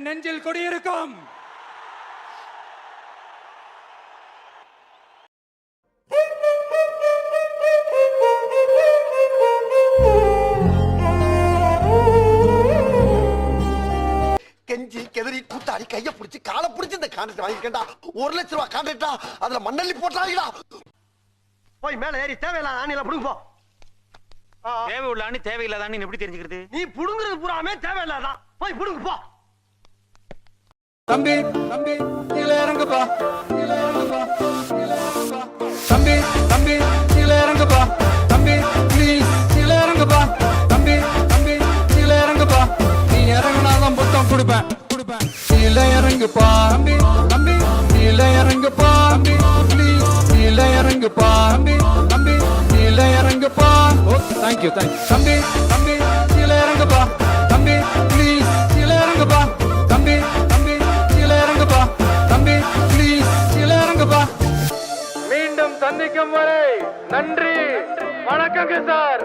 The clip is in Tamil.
என் நெஞ்சில் குடியிருக்கும். கெஞ்சி கெதறி கூத்தாடி கைய பிடிச்சி காலை பிடிச்சி இந்த கான்ட்ராக்ட் வாங்கிக்கண்டா. 1 லட்சம் ரூபாய் கான்ட்ராக்டா, அதுல மண்ணள்ளி போட்டாங்கடா. போய் மேல ஏறி தேவையில்லாத ஆணில புடுங்க போ. தேவை உள்ள ஆணி தேவையில்லாத ஆணி எப்படி தெரிஞ்சுக்கிறது? நீ புடுங்குறது பூராமே தேவையில்லாதான். போய் புடுங்க போ. தம்பி தம்பி கீழ இறங்குப்பா, கீழ இறங்குப்பா, கீழ இறங்குப்பா. தம்பி தம்பி கீழ இறங்குப்பா, தம்பி ப்ளீஸ் கீழ இறங்குப்பா. தம்பி தம்பி கீழ இறங்குப்பா, நீ இறங்குனாதான் புத்தம் கொடுப்பேன் கொடுப்பேன். கீழ இறங்குப்பா தம்பி தம்பி கீழ இறங்குப்பா, தம்பி ப்ளீஸ் கீழ இறங்குப்பா. தம்பி தம்பி கீழ இறங்குப்பா. ஓ தேங்க்யூ தேங்க்யூ. தம்பி தம்பி கீழ இறங்குப்பா, தம்பி ப்ளீஸ் கீழ இறங்குப்பா. தம்பி தம்பி கீழ இறங்குப்பா, தம்பி ப்ளீஸ் கீழ இறங்குப்பா. மீண்டும் சந்திக்கும் வரை நன்றி, வணக்கங்க சார்.